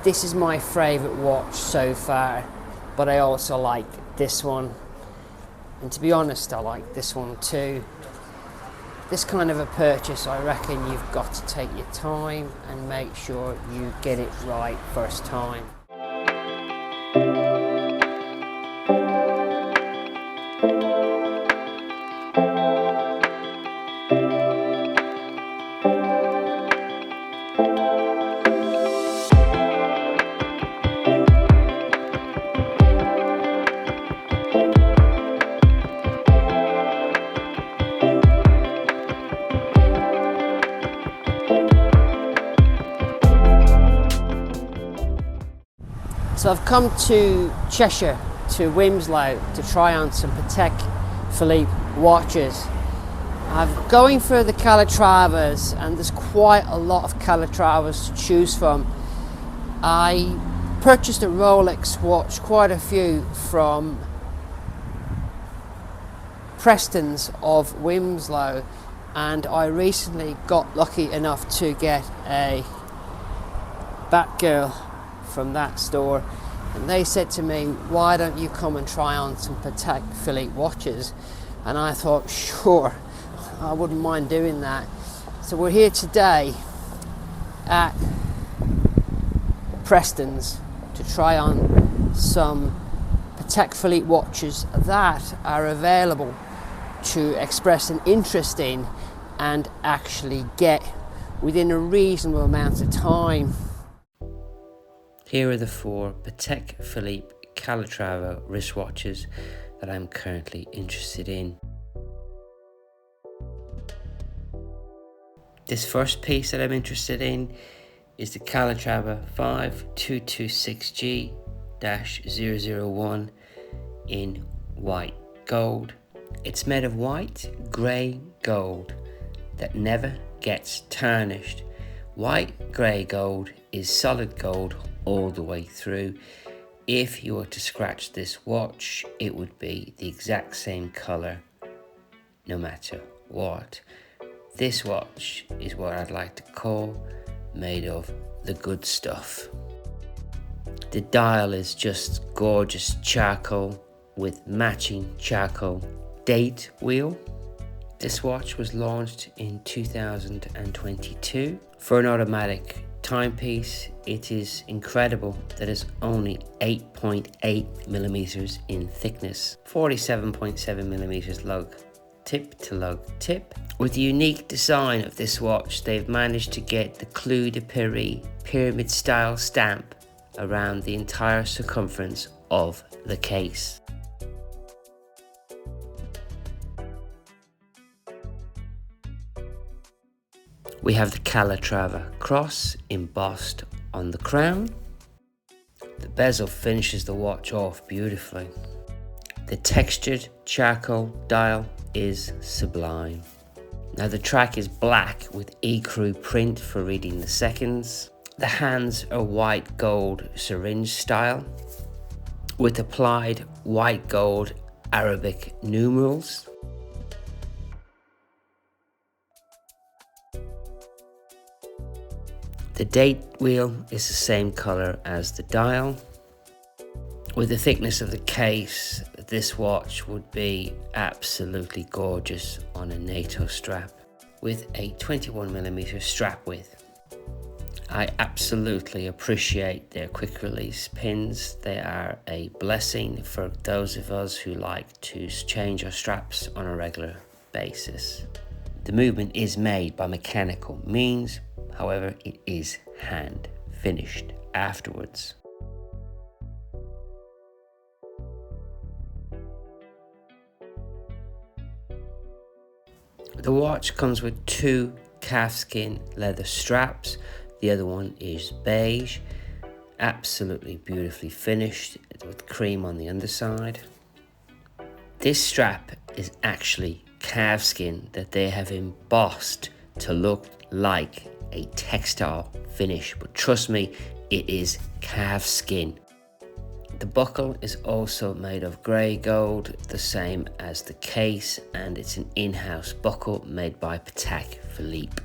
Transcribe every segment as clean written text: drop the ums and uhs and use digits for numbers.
this is my favourite watch so far, but I also like this one, and to be honest, I like this one too. This kind of a purchase, I reckon you've got to take your time and make sure you get it right first time. So I've come to Cheshire, to Wilmslow, to try on some Patek Philippe watches. I'm going for the Calatravas, and there's quite a lot of Calatravas to choose from. I purchased a Rolex watch, quite a few, from Preston's of Wilmslow, and I recently got lucky enough to get a Batgirl from that store, and they said to me, why don't you come and try on some Patek Philippe watches? And I thought, sure, I wouldn't mind doing that. So we're here today at Preston's to try on some Patek Philippe watches that are available to express an interest in and actually get within a reasonable amount of time. Here are the 4 Patek Philippe Calatrava wristwatches that I'm currently interested in. This first piece that I'm interested in is the Calatrava 5226G-001 in white gold. It's made of white, grey gold that never gets tarnished. White grey gold is solid gold all the way through. If you were to scratch this watch, it would be the exact same colour no matter what. This watch is what I'd like to call made of the good stuff. The dial is just gorgeous charcoal with matching charcoal date wheel. This watch was launched in 2022 for an automatic timepiece. It is incredible that it's only 8.8 millimeters in thickness, 47.7 millimeters lug tip to lug tip. With the unique design of this watch, they've managed to get the Clou de Paris pyramid style stamp around the entire circumference of the case. We have the Calatrava cross embossed on the crown. The bezel finishes the watch off beautifully. The textured charcoal dial is sublime. Now the track is black with ecru print for reading the seconds. The hands are white gold syringe style with applied white gold Arabic numerals. The date wheel is the same color as the dial. With the thickness of the case, this watch would be absolutely gorgeous on a NATO strap with a 21mm strap width. I absolutely appreciate their quick release pins. They are a blessing for those of us who like to change our straps on a regular basis. The movement is made by mechanical means, however, it is hand finished afterwards. The watch comes with 2 calfskin leather straps. The other one is beige, absolutely beautifully finished with cream on the underside. This strap is actually calfskin that they have embossed to look like a textile finish, but trust me, it is calfskin. The buckle is also made of grey gold, the same as the case, and it's an in-house buckle made by Patek Philippe.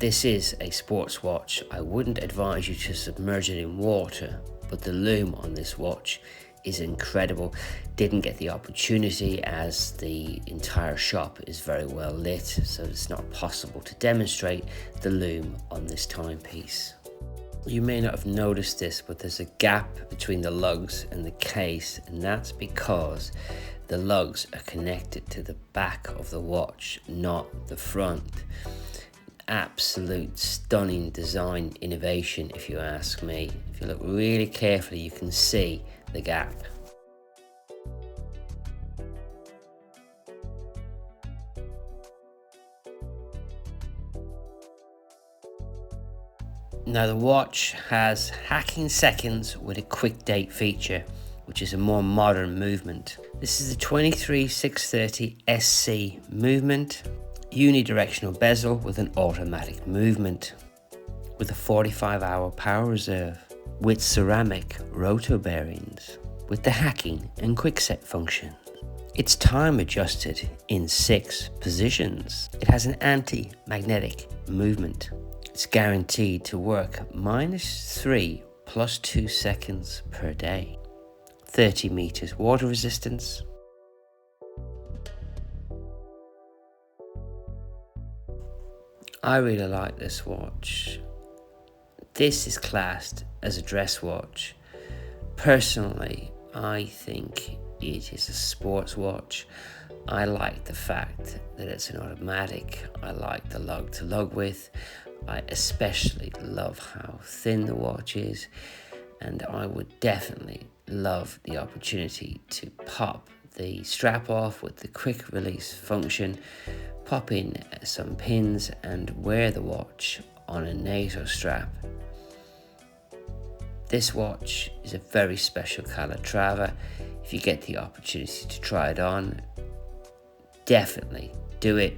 This is a sports watch. I wouldn't advise you to submerge it in water, but the lume on this watch is incredible. Didn't get the opportunity as the entire shop is very well lit, so it's not possible to demonstrate the lume on this timepiece. You may not have noticed this, but there's a gap between the lugs and the case, and that's because the lugs are connected to the back of the watch, not the front. Absolute stunning design innovation, if you ask me. If you look really carefully, you can see the gap. Now the watch has hacking seconds with a quick date feature, which is a more modern movement. This is the 23630 SC movement, unidirectional bezel with an automatic movement, with a 45-hour power reserve, with ceramic rotor bearings, with the hacking and quick set function. It's time adjusted in 6 positions. It has an anti-magnetic movement. It's guaranteed to work -3 + 2 seconds per day. 30 meters water resistance. I really like this watch. This is classed as a dress watch. Personally, I think it is a sports watch. I like the fact that it's an automatic. I like the lug to lug width. I especially love how thin the watch is, and I would definitely love the opportunity to pop the strap off with the quick release function, pop in some pins and wear the watch on a NATO strap. This watch is a very special Calatrava. If you get the opportunity to try it on, definitely do it.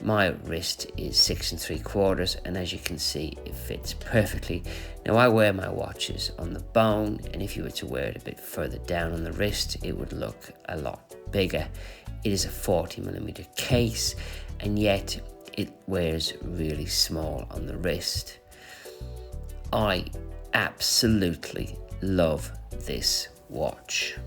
My wrist is 6 3/4, and as you can see, it fits perfectly. Now I wear my watches on the bone, and if you were to wear it a bit further down on the wrist, it would look a lot bigger. It is a 40mm case, and yet it wears really small on the wrist. I absolutely love this watch.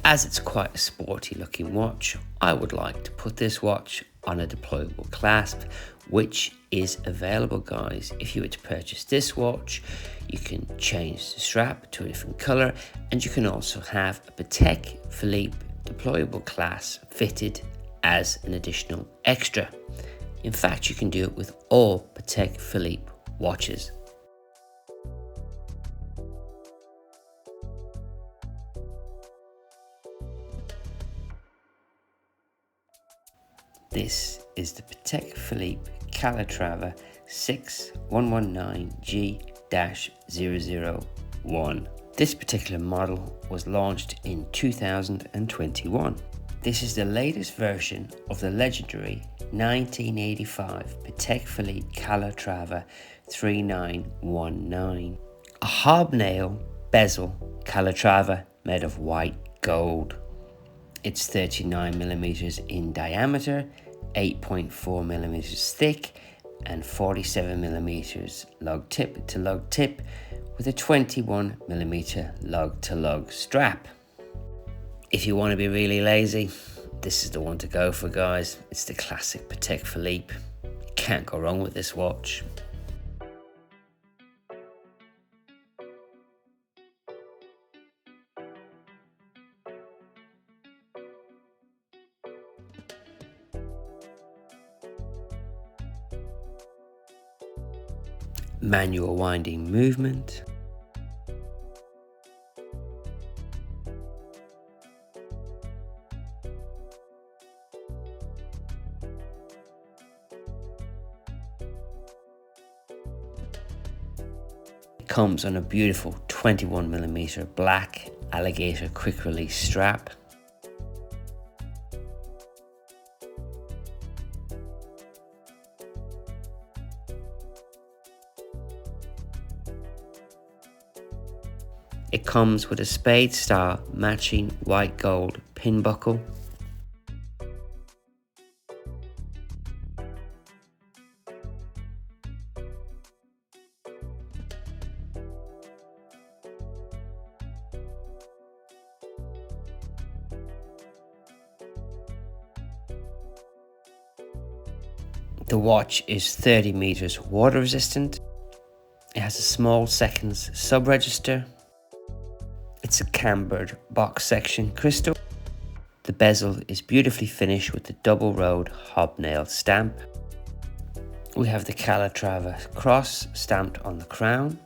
As it's quite a sporty looking watch, I would like to put this watch on a deployable clasp, which is available, guys. If you were to purchase this watch, you can change the strap to a different color, and you can also have a PATEK Philippe deployable clasp fitted as an additional extra. In fact, you can do it with all PATEK Philippe watches. This is the PATEK Philippe Calatrava 6119G-001. This particular model was launched in 2021. This is the latest version of the legendary 1985 PATEK Philippe Calatrava 3919. A hobnail bezel Calatrava made of white gold. It's 39mm in diameter, 8.4mm thick, and 47mm lug tip to lug tip, with a 21mm lug to lug strap. If you want to be really lazy, this is the one to go for, guys. It's the classic PATEK Philippe. You can't go wrong with this watch. Manual winding movement. It comes on a beautiful 21mm black alligator quick release strap. It comes with a spade style matching white gold pin buckle. The watch is 30 meters water resistant. It has a small seconds sub-register. It's a cambered box section crystal. The bezel is beautifully finished with the double road hobnail stamp. We have the Calatrava cross stamped on the crown.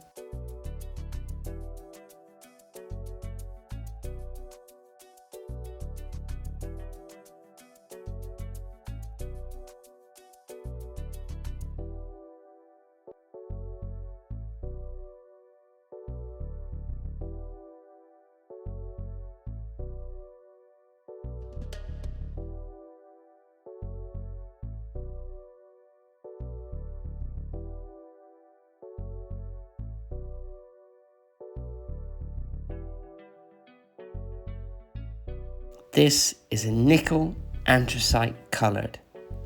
This is a nickel anthracite coloured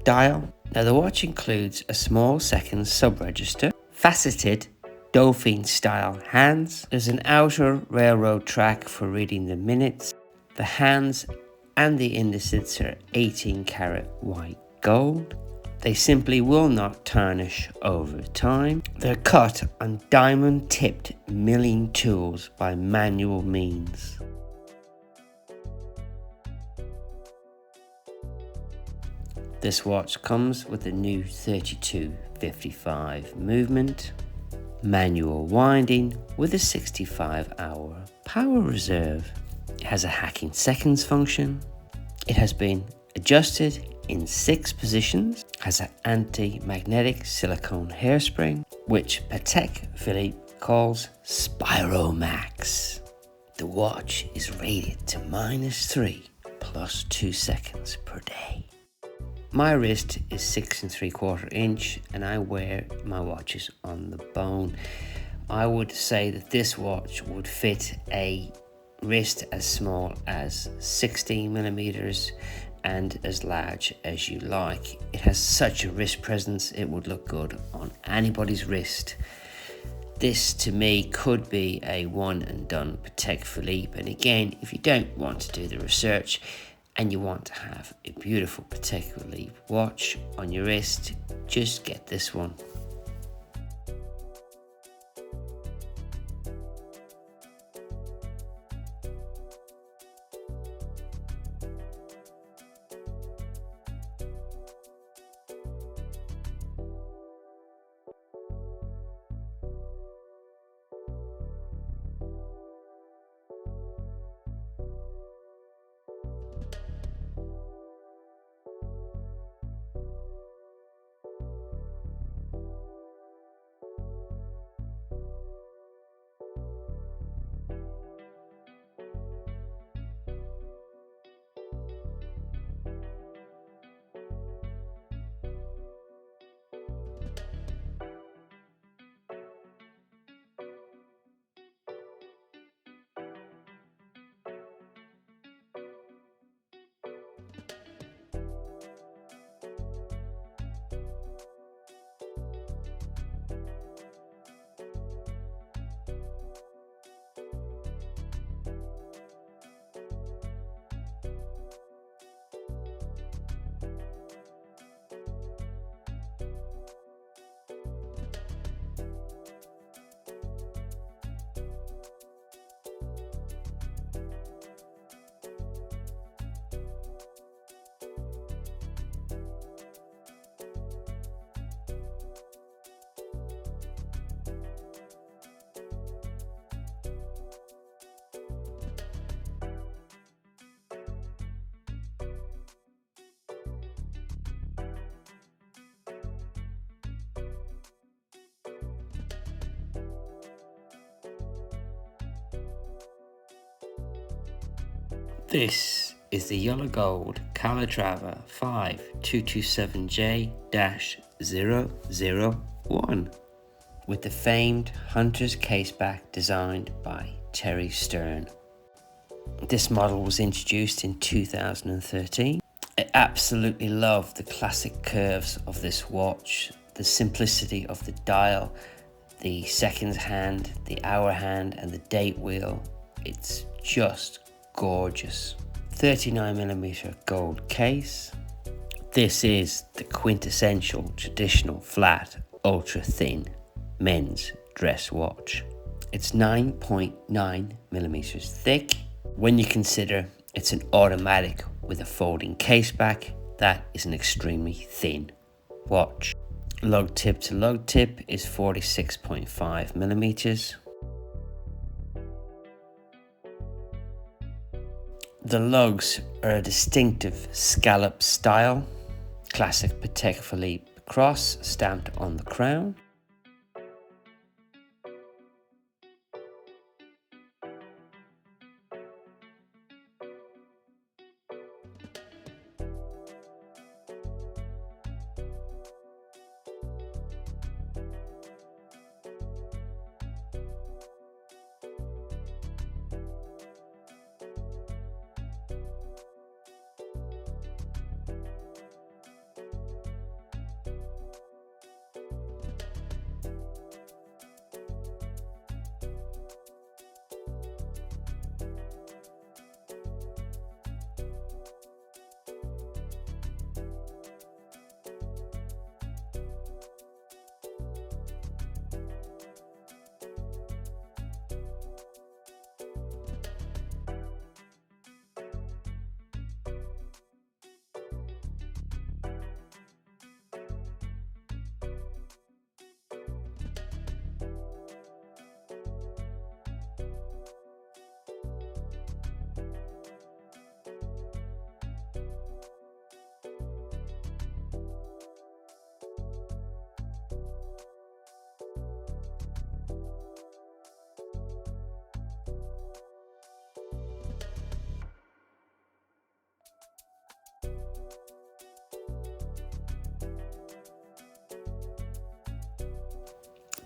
dial. Now the watch includes a small seconds sub-register, faceted Dauphine style hands. There's an outer railroad track for reading the minutes. The hands and the indices are 18 karat white gold. They simply will not tarnish over time. They're cut on diamond tipped milling tools by manual means. This watch comes with a new 3255 movement, manual winding with a 65-hour power reserve. It has a hacking seconds function. It has been adjusted in 6 positions, has an anti-magnetic silicone hairspring, which PATEK Philippe calls Spiromax. The watch is rated to -3 plus 2 seconds per day. My wrist is 6 3/4 inch and I wear my watches on the bone. I would say that this watch would fit a wrist as small as 16 millimeters and as large as you like. It has such a wrist presence, it would look good on anybody's wrist. This to me could be a one and done Patek Philippe, and again, if you don't want to do the research and you want to have a beautiful Patek Philippe watch on your wrist, just get this one. This is the yellow gold Calatrava 5227J-001 with the famed Hunter's caseback designed by Terry Stern. This model was introduced in 2013. I absolutely love the classic curves of this watch, the simplicity of the dial, the seconds hand, the hour hand and the date wheel. It's just gorgeous. 39mm gold case, This is the quintessential traditional flat, ultra thin men's dress watch. It's 9.9 millimeters thick. When you consider it's an automatic with a folding case back, that is an extremely thin watch. Lug tip to lug tip is 46.5 millimeters. The lugs are a distinctive scallop style, classic Patek Philippe cross stamped on the crown.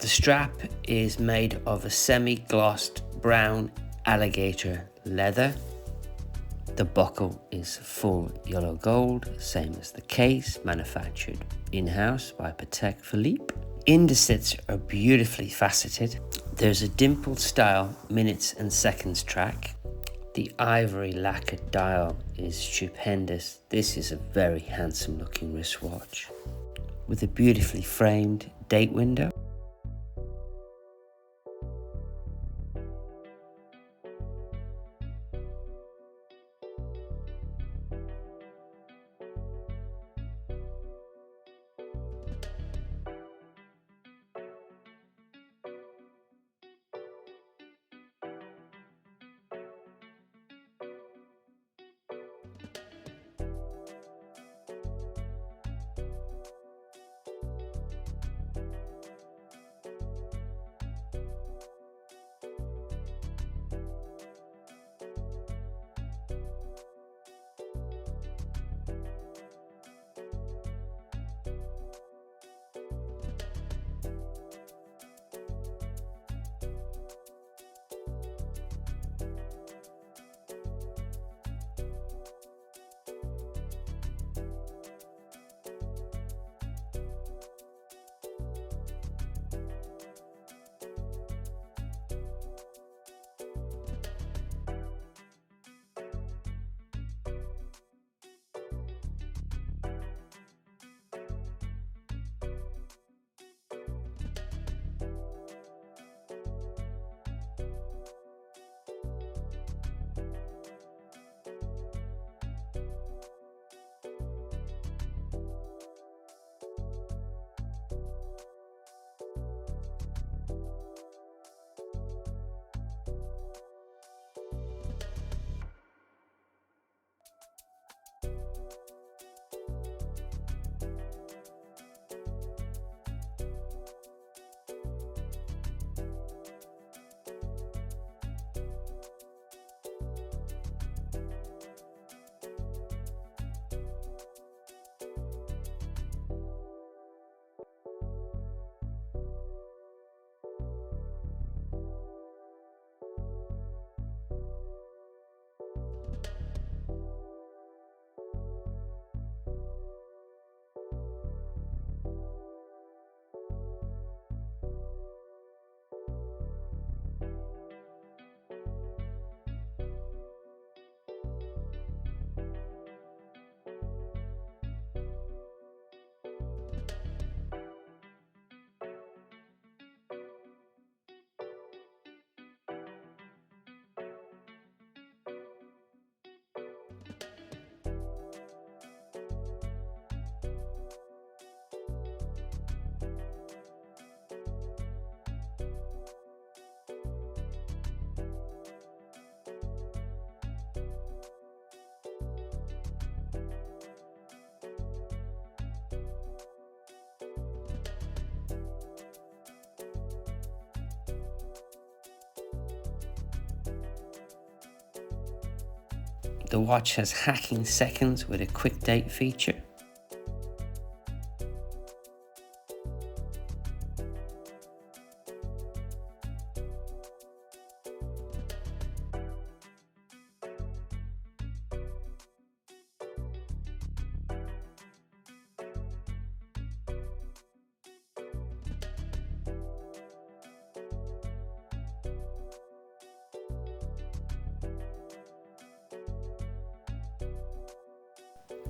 The strap is made of a semi-glossed brown alligator leather. The buckle is full yellow gold, same as the case, manufactured in-house by Patek Philippe. Indices are beautifully faceted. There's a dimpled style minutes and seconds track. The ivory lacquered dial is stupendous. This is a very handsome looking wristwatch with a beautifully framed date window. The watch has hacking seconds with a quick date feature.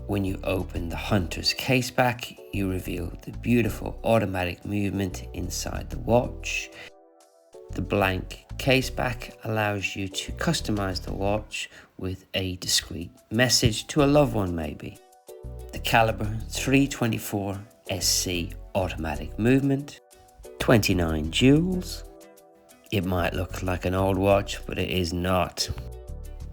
When you open the Hunter's case back, you reveal the beautiful automatic movement inside the watch. The blank case back allows you to customize the watch with a discreet message to a loved one maybe. The caliber 324 SC automatic movement, 29 jewels. It might look like an old watch, but it is not.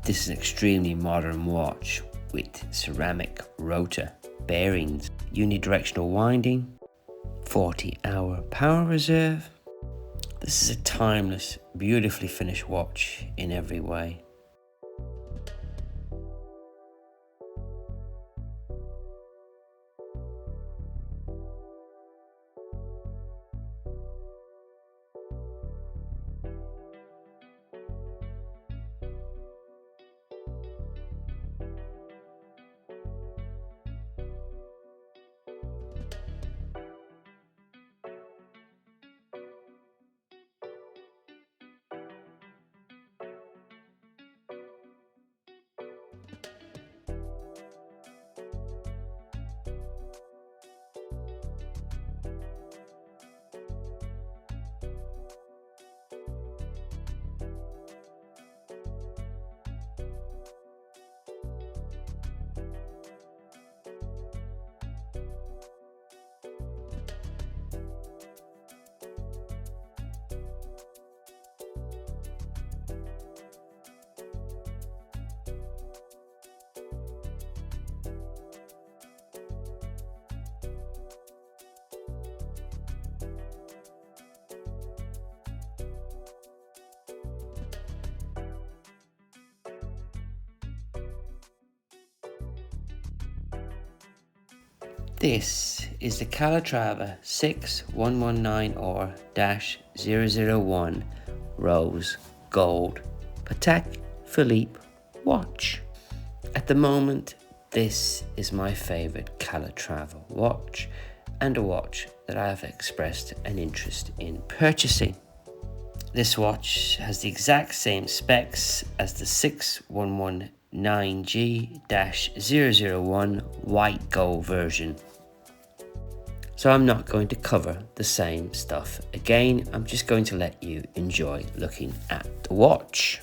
This is an extremely modern watch with ceramic rotor bearings, unidirectional winding, 40-hour power reserve. This is a timeless, beautifully finished watch in every way. This is the Calatrava 6119R-001 Rose Gold PATEK Philippe watch. At the moment, this is my favorite Calatrava watch and a watch that I have expressed an interest in purchasing. This watch has the exact same specs as the 6119G-001 white gold version. So I'm not going to cover the same stuff again. I'm just going to let you enjoy looking at the watch.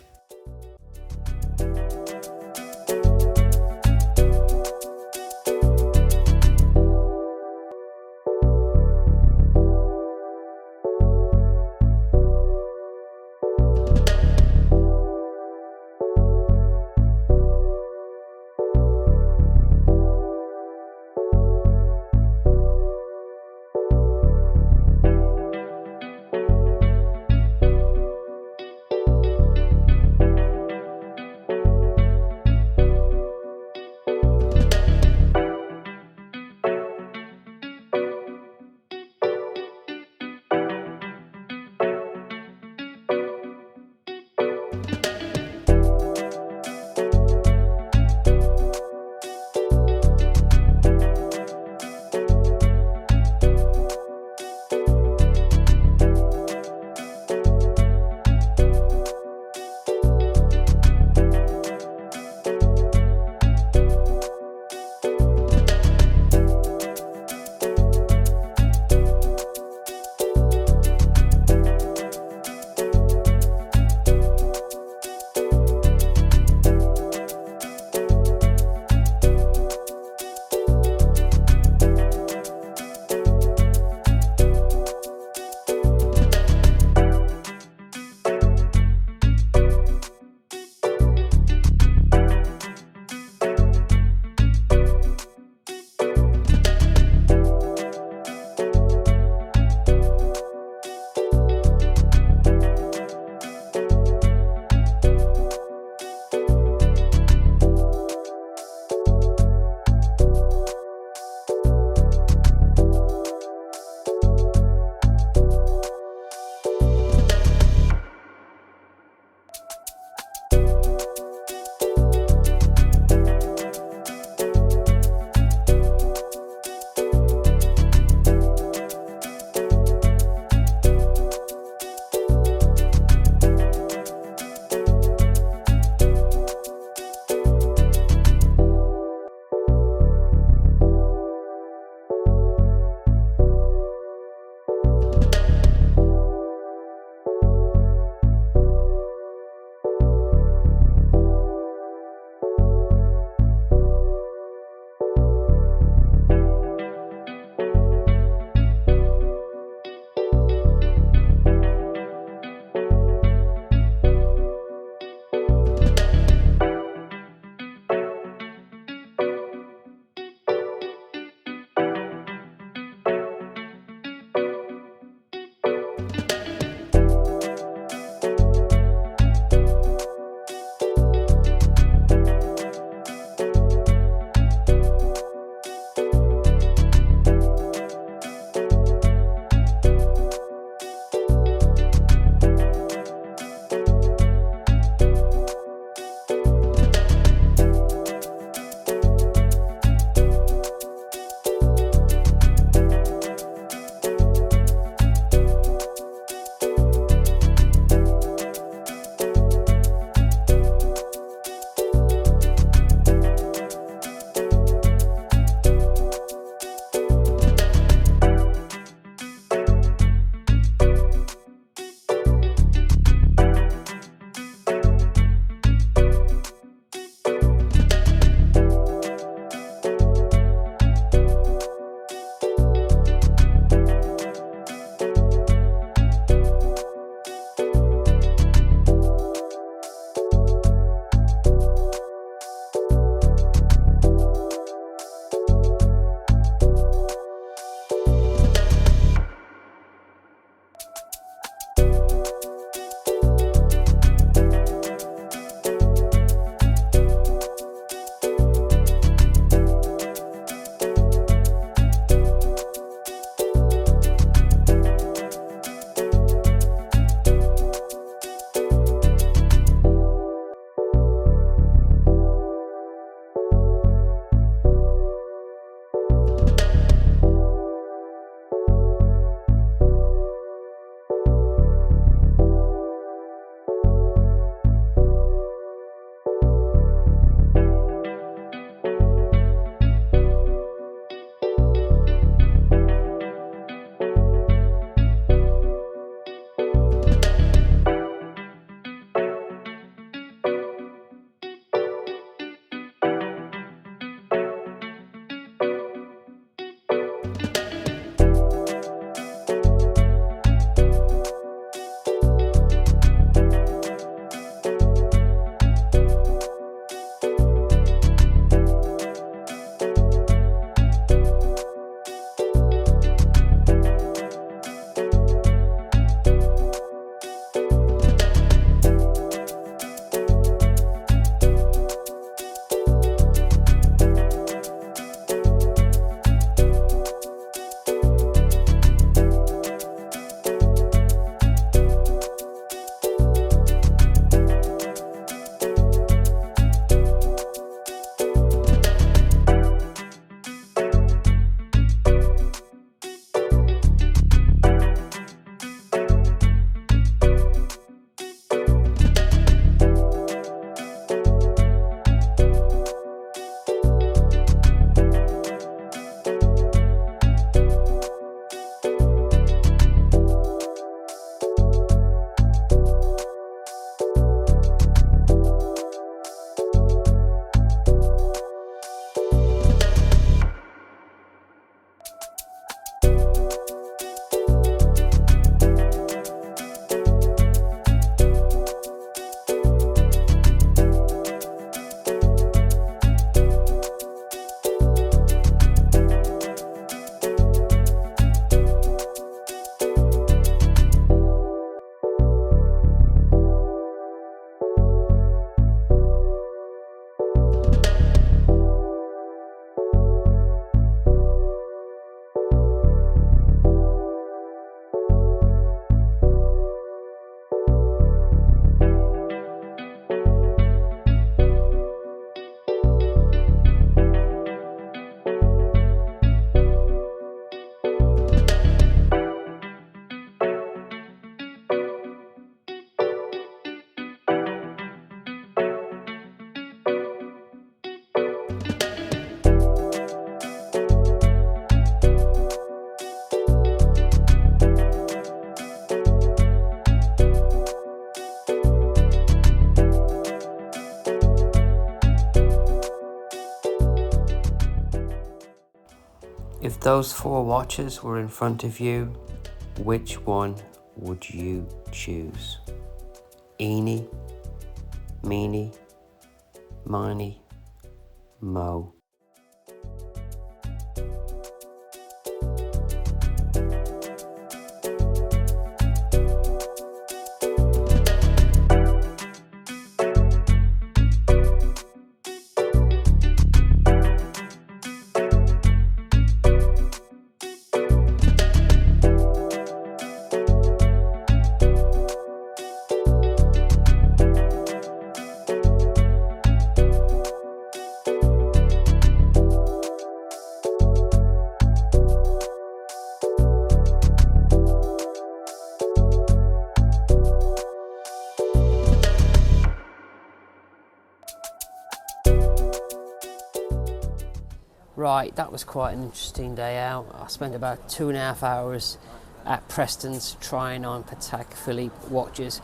those 4 watches were in front of you, which one would you choose? Eeny, meeny, miny, mo. Right, that was quite an interesting day out. I spent about 2.5 hours at Preston's trying on Patek Philippe watches.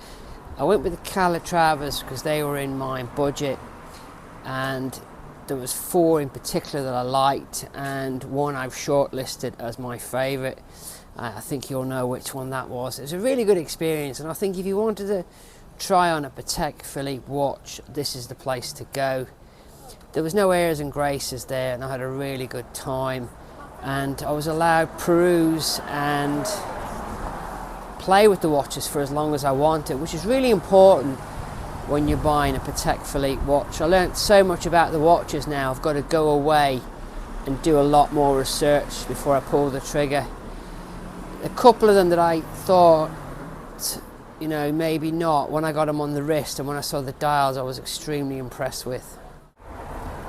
I went with the Calatravas because they were in my budget, and there was 4 in particular that I liked, and one I've shortlisted as my favourite. I think you'll know which one that was. It was a really good experience, and I think if you wanted to try on a Patek Philippe watch, this is the place to go. There was no airs and graces there, and I had a really good time, and I was allowed peruse and play with the watches for as long as I wanted, which is really important when you're buying a Patek Philippe watch. I learnt so much about the watches now. I've got to go away and do a lot more research before I pull the trigger. A couple of them that I thought, you know, maybe not, when I got them on the wrist and when I saw the dials, I was extremely impressed with.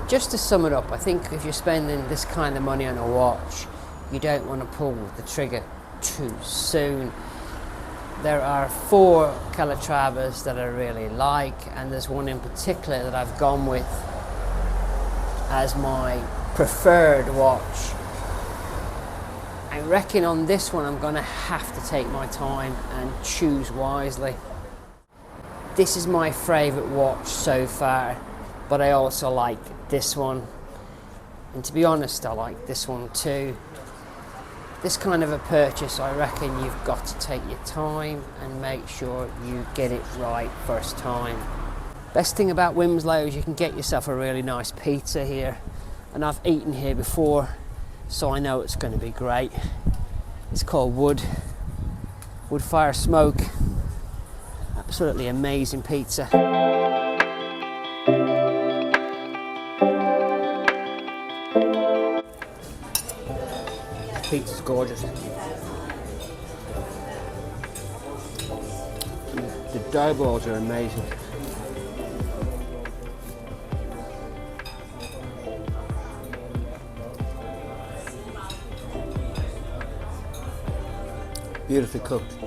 Just to sum it up, I think if you're spending this kind of money on a watch, you don't want to pull the trigger too soon. There are 4 Calatravas that I really like, and there's one in particular that I've gone with as my preferred watch. I reckon on this one I'm going to have to take my time and choose wisely. This is my favourite watch so far, but I also like this one, and to be honest, I like this one too. This kind of a purchase, I reckon you've got to take your time and make sure you get it right first time. Best thing about Wilmslow is you can get yourself a really nice pizza here, and I've eaten here before, so I know it's going to be great. It's called Wood Fire Smoke. Absolutely amazing pizza. Pizza's gorgeous. The dough balls are amazing. Beautifully cooked.